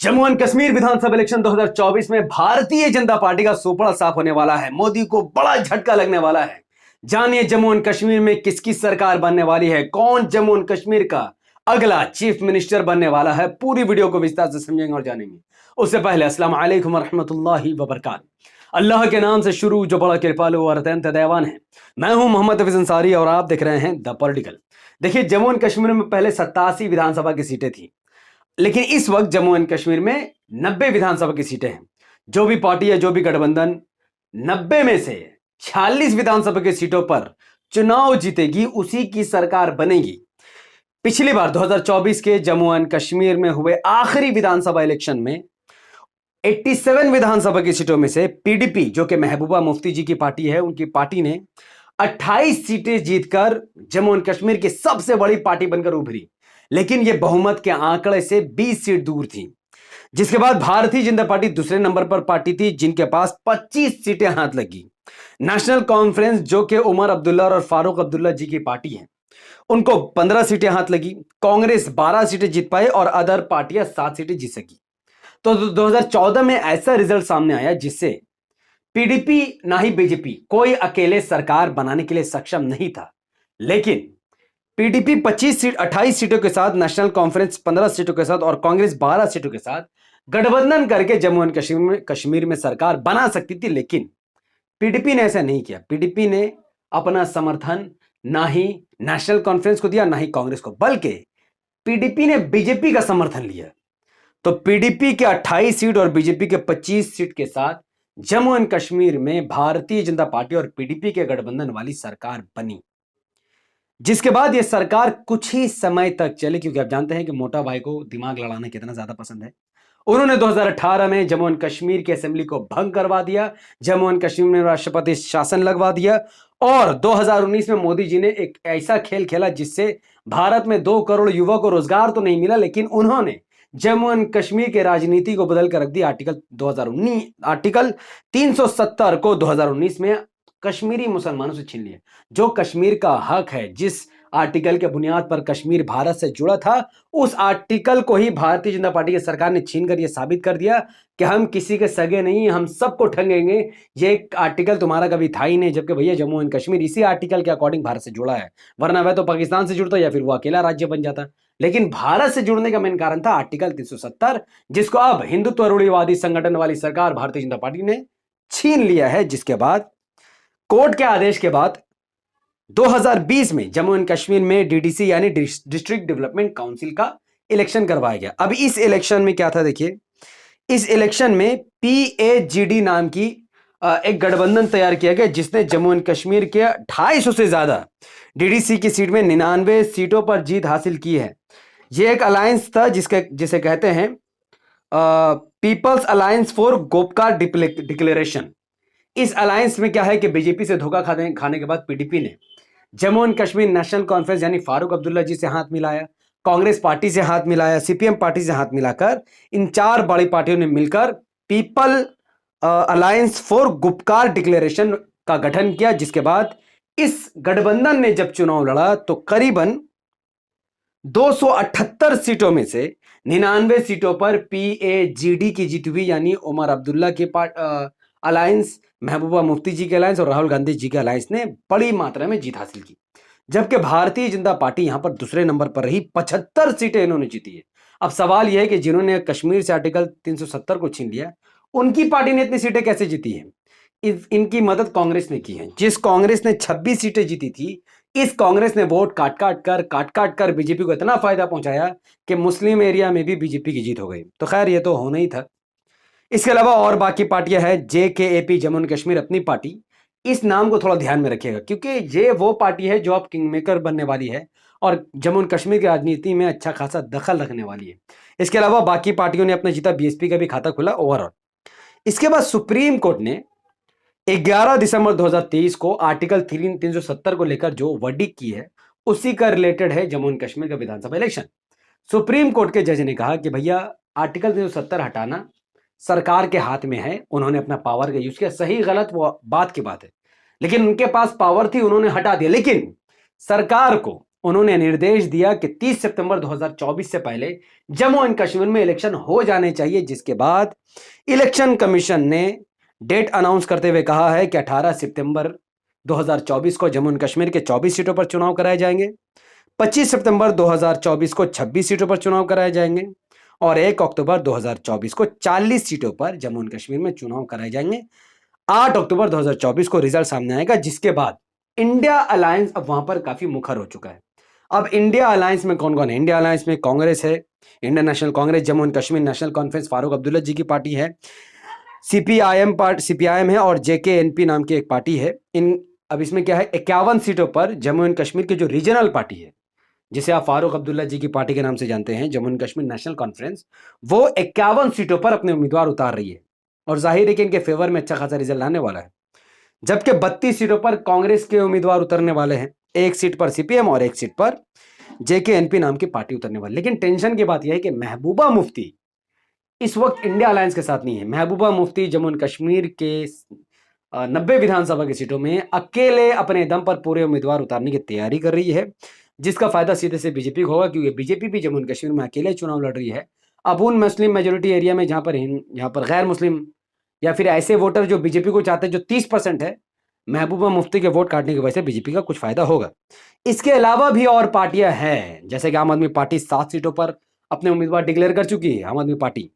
Jammu and Kashmir Vidhan Sabha election 2024 में Bharatiya Janata party का सुपड़ा साफ होने वाला है। मोदी को बड़ा झटका लगने वाला है। जानिए जम्मू एंड कश्मीर में किसकी सरकार बनने वाली है, कौन जम्मू एंड कश्मीर का अगला चीफ मिनिस्टर बनने वाला है। पूरी वीडियो को विस्तार से समझेंगे और जानेंगे। उससे पहले अस्सलाम वालेकुम रहमतुल्लाहि व बरकातहू। अल्लाह के नाम से शुरू जो बड़ा कृपालु और अत्यंत दयावान है। मैं हूं मोहम्मद हफीज अंसारी और आप देख रहे हैं द पॉलिटिकल। देखिए, जम्मू एंड कश्मीर में पहले 87 विधानसभा की सीटें थी, लेकिन इस वक्त जम्मू एंड कश्मीर में 90 विधानसभा की सीटें हैं। जो भी पार्टी है, जो भी गठबंधन 90 में से 46 विधानसभा की सीटों पर चुनाव जीतेगी, उसी की सरकार बनेगी। पिछली बार 2024 के जम्मू एंड कश्मीर में हुए आखिरी विधानसभा इलेक्शन में 87 विधानसभा की सीटों में से पीडीपी, जो कि महबूबा मुफ्ती जी की पार्टी है, उनकी पार्टी ने 28 सीटें जीतकर जम्मू एंड कश्मीर की सबसे बड़ी पार्टी बनकर उभरी। लेकिन यह बहुमत के आंकड़े से 20 सीट दूर थी। जिसके बाद भारतीय जनता पार्टी दूसरे नंबर पर पार्टी थी, जिनके पास 25 सीटें हाथ लगी। नेशनल कॉन्फ्रेंस, जो कि उमर अब्दुल्ला और फारूक अब्दुल्ला जी की पार्टी है, उनको 15 सीटें हाथ लगी। कांग्रेस 12 सीटें जीत पाए और अदर पार्टियां 7 सीटें जीत सकी। तो 2014 में ऐसा रिजल्ट सामने आया जिससे पीडीपी ना ही बीजेपी कोई अकेले सरकार बनाने के लिए सक्षम नहीं था। लेकिन पीडीपी 28 सीटों के साथ, नेशनल कॉन्फ्रेंस 15 सीटों के साथ और कांग्रेस 12 सीटों के साथ गठबंधन करके जम्मू एंड कश्मीर में सरकार बना सकती थी। लेकिन पीडीपी ने ऐसा नहीं किया। पीडीपी ने अपना समर्थन ना ही नेशनल कॉन्फ्रेंस को दिया, ना ही कांग्रेस को, बल्कि पीडीपी ने बीजेपी का समर्थन लिया। तो पीडीपी के 28 सीट और बीजेपी के 25 सीट के साथ जम्मू एंड कश्मीर में भारतीय जनता पार्टी और पीडीपी के गठबंधन वाली सरकार बनी। जिसके बाद यह सरकार कुछ ही समय तक चली, क्योंकि आप जानते हैं कि मोटा भाई को दिमाग लड़ाना कितना ज्यादा पसंद है। उन्होंने 2018 में जम्मू एंड कश्मीर की असेंबली को भंग करवा दिया, जम्मू एंड कश्मीर में राष्ट्रपति शासन लगवा दिया और 2019 में मोदी जी ने एक ऐसा खेल खेला जिससे भारत में 2 करोड़ युवा को रोजगार तो नहीं मिला, लेकिन उन्होंने जम्मू एंड कश्मीर के राजनीति को बदल कर रख दिया। आर्टिकल 370 को 2019 में कश्मीरी मुसलमानों से छीन लिया। जो कश्मीर का हक है, जिस आर्टिकल के बुनियाद पर कश्मीर भारत से जुड़ा था, उस आर्टिकल को ही भारतीय जनता पार्टी की सरकार ने छीनकर यह साबित कर दिया कि हम किसी के सगे नहीं, हम सबको ठगेंगे। ये आर्टिकल तुम्हारा कभी था ही नहीं, जबकि भैया जम्मू एंड कश्मीर इसी आर्टिकल के अकॉर्डिंग भारत से जुड़ा है। वरना वह तो पाकिस्तान से जुड़ता या फिर वो अकेला राज्य बन जाता। लेकिन भारत से जुड़ने का मेन कारण था आर्टिकल 370, जिसको अब हिंदुत्व रूढ़िवादी संगठन वाली सरकार भारतीय जनता पार्टी ने छीन लिया है। जिसके बाद कोर्ट के आदेश के बाद 2020 में जम्मू एंड कश्मीर में डीडीसी यानी डिस्ट्रिक्ट डेवलपमेंट काउंसिल का इलेक्शन करवाया गया। अब इस इलेक्शन में क्या था, देखिए, इस इलेक्शन में पीएजीडी नाम की एक गठबंधन तैयार किया गया, जिसने जम्मू एंड कश्मीर के 250 से ज्यादा डीडीसी की सीट में 99 सीटों पर जीत हासिल की है। यह एक अलायंस था जिसे कहते हैं पीपल्स अलायंस फॉर गोपकार डिक्लेरेशन। इस अलायंस में क्या है कि बीजेपी से धोखा खाने के बाद पीडीपी ने Jammu and Kashmir National conference यानी फारूक अब्दुल्ला जी से हाथ मिलाया, कांग्रेस पार्टी से हाथ मिलाया, सीपीएम पार्टी से हाथ मिलाकर इन 4 बड़ी पार्टियों ने मिलकर people alliance for Gupkar declaration का गठन किया। जिसके बाद इस गठबंधन ने जब चुनाव लड़ा तो करीबन 278 सीटों में से 99 सीटों पर पीएजीडी की जीत हुई, यानी उमर अब्दुल्ला की अलायंस, महबूबा मुफ्ती जी के अलायंस और राहुल गांधी जी के अलायंस ने बड़ी मात्रा में जीत हासिल की। जबकि भारतीय जनता पार्टी यहां पर दूसरे नंबर पर रही, 75 सीटें इन्होंने जीती है। अब सवाल यह है कि जिन्होंने कश्मीर से आर्टिकल 370 को छीन लिया, उनकी पार्टी ने इतनी सीटें कैसे जीती है? इनकी मदद कांग्रेस ने की है। जिस कांग्रेस ने 26 सीटें जीती थी, इस कांग्रेस ने वोट काट काट कर बीजेपी को इतना फायदा पहुंचाया कि मुस्लिम एरिया में भी बीजेपी की जीत हो गई। तो खैर, यह तो होना ही था। इसके अलावा और बाकी पार्टियां हैं, जेकेएपी जम्मू एंड कश्मीर अपनी पार्टी। इस नाम को थोड़ा ध्यान में रखिएगा, क्योंकि ये वो पार्टी है जो अब किंग मेकर बनने वाली है और जम्मू एंड कश्मीर की राजनीति में अच्छा खासा दखल रखने वाली है। इसके अलावा बाकी पार्टियों ने अपना जीता, बीएसपी का भी खाता खुला ओवरऑल। इसके बाद सुप्रीम कोर्ट ने 11 दिसंबर 2023 को आर्टिकल 370 को लेकर जो वर्डिक्ट की है, उसी का रिलेटेड है जम्मू एंड कश्मीर का विधानसभा इलेक्शन। सुप्रीम कोर्ट के जज ने कहा कि भैया आर्टिकल 370 हटाना सरकार के हाथ में है। उन्होंने अपना पावर का यूज किया, सही गलत वो बात की बात है, लेकिन उनके पास पावर थी, उन्होंने हटा दिया। लेकिन सरकार को उन्होंने निर्देश दिया कि 30 सितंबर 2024 से पहले जम्मू एंड कश्मीर में इलेक्शन हो जाने चाहिए, जिसके बाद इलेक्शन कमीशन ने डेट अनाउंस करते हुए कहा है कि 18 सितंबर 2024 को जम्मू एंड कश्मीर के 24 सीटों पर चुनाव कराए जाएंगे, 25 सितंबर 2024 को 26 सीटों पर चुनाव कराए जाएंगे और 1 अक्टूबर 2024 को 40 सीटों पर जम्मू एंड कश्मीर में चुनाव कराए जाएंगे। 8 अक्टूबर 2024 को रिजल्ट सामने आएगा, जिसके बाद इंडिया अलायंस अब वहां पर काफी मुखर हो चुका है। अब इंडिया अलायंस में कौन कौन है? इंडिया अलायंस में कांग्रेस है, Indian National Congress, Jammu and Kashmir National Conference Farooq Abdullah ji की पार्टी है, सीपीआईएम है और जेकेएनपी नाम की एक पार्टी है। अब इसमें क्या है, 51 सीटों पर जम्मू एंड कश्मीर की जो रीजनल पार्टी है, जिसे आप फारूक अब्दुल्ला जी की पार्टी के नाम से जानते हैं, Jammu and Kashmir National conference, वो 51 सीटों पर अपने उम्मीदवार उतार रही है और जाहिर है कि इनके फेवर में अच्छा खासा रिजल्ट आने वाला है। जबकि 32 सीटों पर कांग्रेस के उम्मीदवार उतरने वाले हैं, एक सीट पर सीपीएम और एक सीट पर जेकेएनपी नाम की पार्टी उतरने वाली। लेकिन टेंशन की बात यह है कि महबूबा मुफ्ती इस वक्त इंडिया अलायंस के साथ नहीं है। महबूबा मुफ्ती जम्मू एंड कश्मीर के 90 विधानसभा की सीटों में अकेले अपने दम पर पूरे उम्मीदवार उतारने की तैयारी कर रही है, जिसका फायदा सीधे से बीजेपी को होगा, क्योंकि बीजेपी भी जम्मू एंड कश्मीर में अकेले चुनाव लड़ रही है। अब उन मुस्लिम मेजोरिटी एरिया में जहां पर गैर मुस्लिम या फिर ऐसे वोटर जो बीजेपी को चाहते हैं, जो 30% है, महबूबा मुफ्ती के वोट काटने की वजह से बीजेपी का कुछ फायदा होगा। इसके अलावा भी और पार्टियां हैं, जैसे कि आम आदमी पार्टी 7 सीटों पर अपने उम्मीदवार डिक्लेयर कर चुकी है। आम आदमी पार्टी,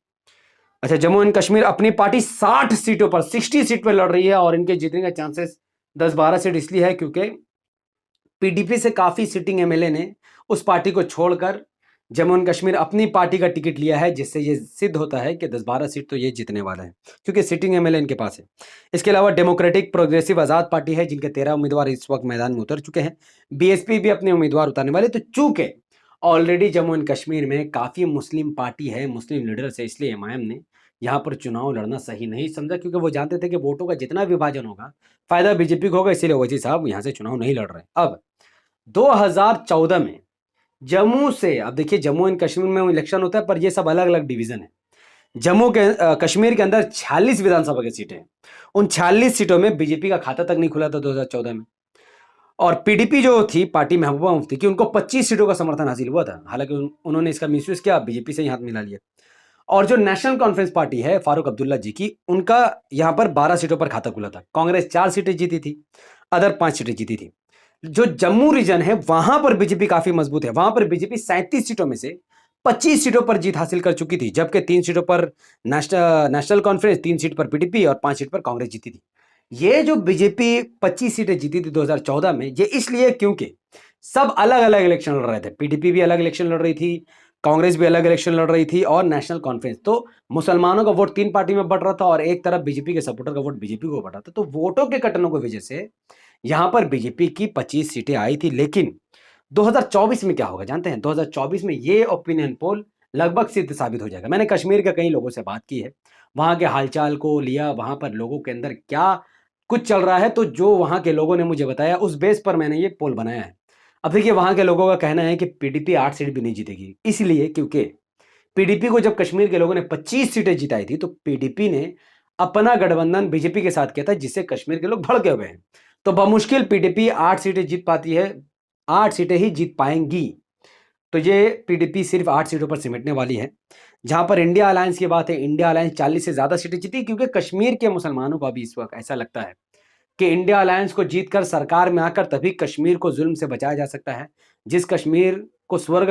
अच्छा, जम्मू एंड कश्मीर अपनी पार्टी 60 सीटों पर 60 सीट पर लड़ रही है और इनके जीतने का चांसेस 10-12 सीट इसलिए है क्योंकि पीडीपी से काफी सिटिंग एमएलए ने उस पार्टी को छोड़कर जम्मू एंड कश्मीर अपनी पार्टी का टिकट लिया है, जिससे ये सिद्ध होता है कि 10-12 सीट तो ये जीतने वाला है, क्योंकि सिटिंग एमएलए इनके पास है। इसके अलावा डेमोक्रेटिक प्रोग्रेसिव आजाद पार्टी है, जिनके 13 उम्मीदवार इस वक्त मैदान में उतर चुके हैं। बीएसपी भी अपने उम्मीदवार उतारने वाले। तो चूंकि ऑलरेडी जम्मू एंड कश्मीर में काफी मुस्लिम पार्टी है, मुस्लिम लीडर्स है, इसलिए एमआईएम ने यहाँ पर चुनाव लड़ना सही नहीं समझा, क्योंकि वो जानते थे कि वोटों का जितना विभाजन होगा फायदा बीजेपी को होगा, इसीलिए ओवैसी साहब यहाँ से चुनाव नहीं लड़ रहे। अब 2014 में जम्मू से, अब देखिए जम्मू एंड कश्मीर में इलेक्शन होता है, पर ये सब अलग अलग डिवीजन है। जम्मू के कश्मीर के अंदर 46 विधानसभा की सीटें हैं। उन 46 सीटों में बीजेपी का खाता तक नहीं खुला था 2014 में। और पीडीपी जो थी पार्टी महबूबा मुफ्ती की, उनको 25 सीटों का समर्थन हासिल हुआ था। हालांकि उन्होंने इसका मिसयूज किया, बीजेपी से ही हाथ मिला लिया। और जो नेशनल कॉन्फ्रेंस पार्टी है फारूक अब्दुल्ला जी की, उनका यहां पर 12 सीटों पर खाता खुला था। कांग्रेस 4 सीटें जीती थी, अदर 5 सीटें जीती थी। जो जम्मू रीजन है वहां पर बीजेपी काफी मजबूत है। वहां पर बीजेपी 37 सीटों में से 25 सीटों पर जीत हासिल कर चुकी थी, जबकि 3 सीटों पर नेशनल कॉन्फ्रेंस, 3 सीट पर पीडीपी और 5 सीट पर कांग्रेस जीती थी। ये जो बीजेपी 25 सीटें जीती थी 2014 में, ये इसलिए क्योंकि सब अलग अलग इलेक्शन लड़ रहे थे। पीडीपी भी अलग इलेक्शन लड़ रही थी, कांग्रेस भी अलग इलेक्शन लड़ रही थी और नेशनल कॉन्फ्रेंस। तो मुसलमानों का वोट 3 पार्टी में बढ़ रहा था और एक तरफ बीजेपी के सपोर्टर का वोट बीजेपी को बढ़ रहा था। तो वोटों के कटनों की वजह से यहां पर बीजेपी की 25 सीटें आई थी। लेकिन 2024 में क्या होगा जानते हैं? 2024 में ये ओपिनियन पोल लगभग सिद्ध साबित हो जाएगा। मैंने कश्मीर के कई लोगों से बात की है, वहां के हालचाल को लिया, वहां पर लोगों के अंदर क्या कुछ चल रहा है, तो जो वहां के लोगों ने मुझे बताया उस बेस पर मैंने ये पोल बनाया है। अब देखिए, वहां के लोगों का कहना है कि पीडीपी 8 सीट भी नहीं जीतेगी, इसलिए क्योंकि पीडीपी को जब कश्मीर के लोगों ने 25 सीटें जिताई थी, तो पीडीपी ने अपना गठबंधन बीजेपी के साथ किया था, जिससे कश्मीर के लोग भड़के हुए हैं। तो बमुश्किल पीडीपी 8 सीटें जीत पाती है, 8 सीटें ही जीत पाएंगी। तो ये पीडीपी सिर्फ 8 सीटों पर सिमटने वाली है। जहां पर इंडिया अलायंस की बात है, इंडिया अलायंस 40 से ज्यादा सीटें जीती, क्योंकि कश्मीर के मुसलमानों को अभी इस वक्त ऐसा लगता है कि इंडिया अलायंस को जीतकर सरकार में आकर तभी कश्मीर को जुल्म से बचाया जा सकता है। जिस कश्मीर को स्वर्ग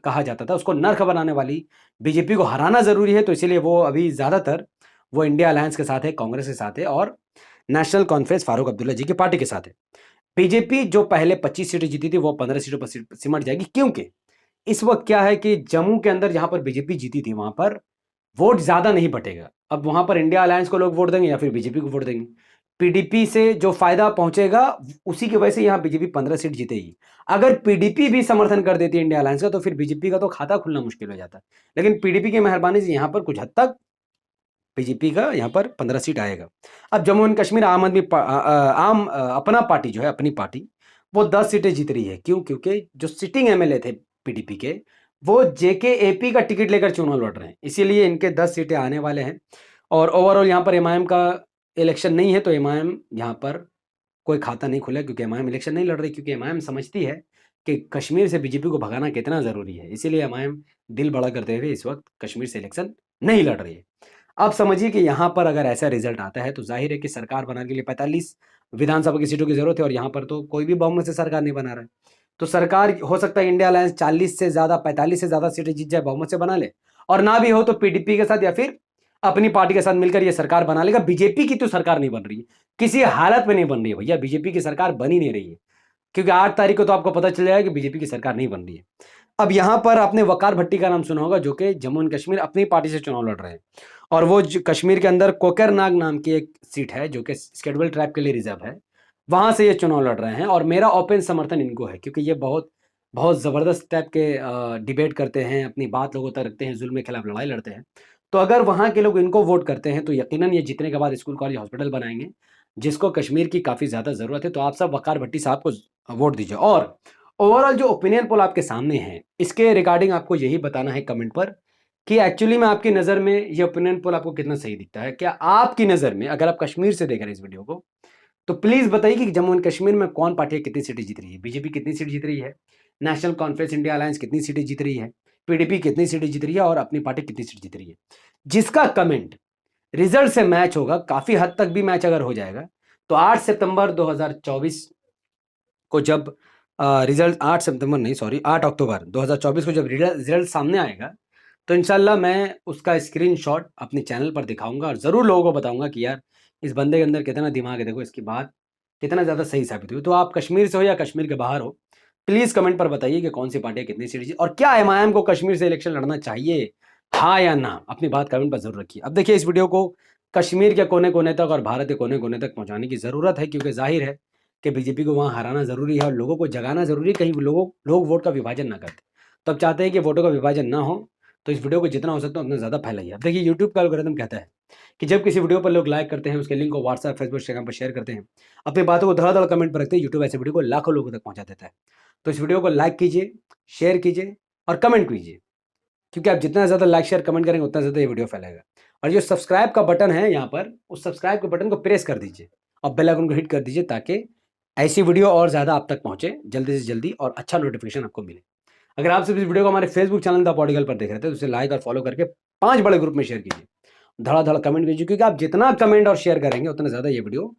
कहा जाता था, उसको नर्क बनाने वाली बीजेपी को हराना जरूरी है। तो इसीलिए वो अभी ज्यादातर वो इंडिया अलायंस के साथ है, कांग्रेस के साथ है और नेशनल कॉन्फ्रेंस फारूक अब्दुल्ला जी की पार्टी के साथ है। बीजेपी जो पहले 25 सीटें जीती थी, वो 15 सीटों पर सिमट जाएगी, क्योंकि इस वक्त क्या है कि जम्मू के अंदर जहां पर बीजेपी जीती थी, वहां पर वोट ज्यादा नहीं बटेगा। अब वहां पर इंडिया अलायंस को लोग वोट देंगे या फिर बीजेपी को वोट देंगे। पीडीपी से जो फायदा पहुंचेगा उसी की वजह से यहां बीजेपी 15 सीट जीतेगी। अगर पीडीपी भी समर्थन कर देती है इंडिया अलायंस का, तो फिर बीजेपी का तो खाता खुलना मुश्किल हो जाता है। लेकिन पीडीपी की मेहरबानी से यहां पर कुछ हद तक बीजेपी का यहां पर 15 सीट आएगा। अब जम्मू एंड कश्मीर अपना पार्टी जो है, अपनी पार्टी, वो 10 सीटें जीत रही है। क्यों? क्योंकि जो सिटिंग एमएलए थे पीडीपी के, वो जेकेएपी का टिकट लेकर चुनाव लड़ रहे हैं, इसीलिए इनके 10 सीटें आने वाले हैं। और ओवरऑल यहाँ पर एमआईएम का इलेक्शन नहीं है, तो एमआईएम यहाँ पर कोई खाता नहीं खुला, क्योंकि एमआईएम इलेक्शन नहीं लड़ रही, क्योंकि एमआईएम समझती है कि कश्मीर से बीजेपी को भगाना कितना ज़रूरी है। इसीलिए एमआईएम दिल बड़ा करते हुए इस वक्त कश्मीर से इलेक्शन नहीं लड़ रही है। अब समझिए कि यहाँ पर अगर ऐसा रिजल्ट आता है तो जाहिर है कि सरकार बनाने के लिए 45 विधानसभा की सीटों की जरूरत है, और यहाँ पर तो कोई भी बहुमत से सरकार नहीं बना रहा है। तो सरकार हो सकता है इंडिया अलायंस 40 से ज़्यादा 45 से ज़्यादा सीटें जीत जाए, बहुमत से बना ले, और ना भी हो तो पीडीपी के साथ या फिर अपनी पार्टी के साथ मिलकर ये सरकार बना लेगा। बीजेपी की तो सरकार नहीं बन रही है, किसी हालत में नहीं बन रही है भैया, बीजेपी की सरकार बन ही नहीं रही है, क्योंकि 8 तारीख को तो आपको पता चल जाएगा कि बीजेपी की सरकार नहीं बन रही है। अब यहाँ पर आपने वकार भट्टी का नाम सुना होगा, जो कि जम्मू एंड कश्मीर अपनी पार्टी से चुनाव लड़ रहे हैं, और वो कश्मीर के अंदर कोकरनाग नाम की एक सीट है जो कि शेड्यूल ट्राइब के लिए रिजर्व है, वहां से ये चुनाव लड़ रहे हैं। और मेरा ओपन समर्थन इनको है, क्योंकि ये बहुत बहुत ज़बरदस्त टाइप के डिबेट करते हैं, अपनी बात लोगों तक रखते हैं, जुल्म के खिलाफ लड़ाई लड़ते हैं। तो अगर वहाँ के लोग इनको वोट करते हैं तो यकीनन ये जीतने के बाद स्कूल कॉलेज हॉस्पिटल बनाएंगे, जिसको कश्मीर की काफ़ी ज़्यादा ज़रूरत है। तो आप सब वकार भट्टी साहब को वोट दीजिए। और ओवरऑल जो ओपिनियन पोल आपके सामने है, इसके रिगार्डिंग आपको यही बताना है कमेंट पर कि एक्चुअली में आपकी नज़र में ये ओपिनियन पोल आपको कितना सही दिखता है। क्या आपकी नज़र में, अगर आप कश्मीर से देख रहे हैं इस वीडियो को, तो प्लीज़ बताइए कि जम्मू एंड कश्मीर में कौन पार्टी कितनी सीटें जीत रही है, बीजेपी कितनी सीट जीत रही है, नेशनल कॉन्फ्रेंस इंडिया अलायंस कितनी सीटें जीत रही है, पीडीपी कितनी सीटें जीत रही है, और अपनी पार्टी कितनी सीट जीत रही है। जिसका कमेंट रिजल्ट से मैच होगा, काफ़ी हद तक भी मैच अगर हो जाएगा, तो 8 सितंबर 2024 को जब रिजल्ट 8 सितंबर नहीं सॉरी 8 अक्टूबर 2024 को जब रिजल्ट सामने आएगा, तो इंशाल्लाह मैं उसका स्क्रीनशॉट अपने चैनल पर दिखाऊंगा और ज़रूर लोगों को बताऊंगा कि यार इस बंदे के अंदर कितना दिमाग है, देखो इसकी बात कितना ज़्यादा सही साबित हुई। तो आप कश्मीर से हो या कश्मीर के बाहर हो, प्लीज़ कमेंट पर बताइए कि कौन सी पार्टियाँ कितनी सीट जीती, और क्या एमआईएम को कश्मीर से इलेक्शन लड़ना चाहिए, हाँ या ना। अपनी बात कमेंट पर जरूर रखिए। अब देखिए, इस वीडियो को कश्मीर के कोने कोने तक और भारत के कोने कोने तक पहुंचाने की ज़रूरत है, क्योंकि जाहिर है कि बीजेपी को वहाँ हराना ज़रूरी है और लोगों को जगाना ज़रूरी है, कहीं लोग वोट का विभाजन ना करते। तो अब चाहते हैं कि वोटों का विभाजन ना हो, तो इस वीडियो को जितना हो सकता है उतना ज़्यादा फैलाइए। अब देखिए, यूट्यूब का एल्गोरिथम कहता है कि जब किसी वीडियो पर लोग लाइक करते हैं, उसके लिंक को व्हाट्सएप, फेसबुक, इंस्टाग्राम पर शेयर करते हैं, अपनी बातों को धड़ाधड़ कमेंट पर रखते हैं, यूट्यूब ऐसे वीडियो को लाखों लोगों तक पहुंचा देता है। तो इस वीडियो को लाइक कीजिए, शेयर कीजिए और कमेंट कीजिए, क्योंकि आप जितना ज़्यादा लाइक शेयर कमेंट करेंगे उतना ज़्यादा ये वीडियो फैलेगा। और जो सब्सक्राइब का बटन है यहाँ पर, उस सब्सक्राइब के बटन को प्रेस कर दीजिए और बेल आइकन को हिट कर दीजिए, ताकि ऐसी वीडियो और ज़्यादा आप तक पहुँचे जल्दी से जल्दी और अच्छा नोटिफिकेशन आपको मिले। अगर आप सिर्फ इस वीडियो को हमारे फेसबुक चैनल द पॉलिटिकल पर देख रहे थे, तो उसे लाइक और फॉलो करके 5 बड़े ग्रुप में शेयर कीजिए, धड़ाधड़ कमेंट कीजिए, क्योंकि आप जितना कमेंट और शेयर करेंगे उतना ज़्यादा ये वीडियो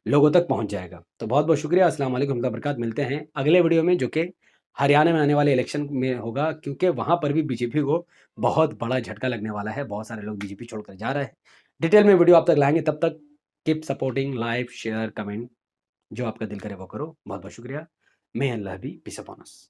लोगों तक पहुँच जाएगा। तो बहुत बहुत शुक्रिया। अस्सलाम वालेकुम व बरकात। मिलते हैं अगले वीडियो में, जो कि हरियाणा में आने वाले इलेक्शन में होगा, क्योंकि वहाँ पर भी बीजेपी को बहुत बड़ा झटका लगने वाला है। बहुत सारे लोग बीजेपी छोड़कर जा रहे हैं। डिटेल में वीडियो आप तक लाएंगे। तब तक keep supporting, like share comment, जो आपका दिल करे वो करो। बहुत बहुत शुक्रिया। मे अल्लाह बी पीस अपॉन अस।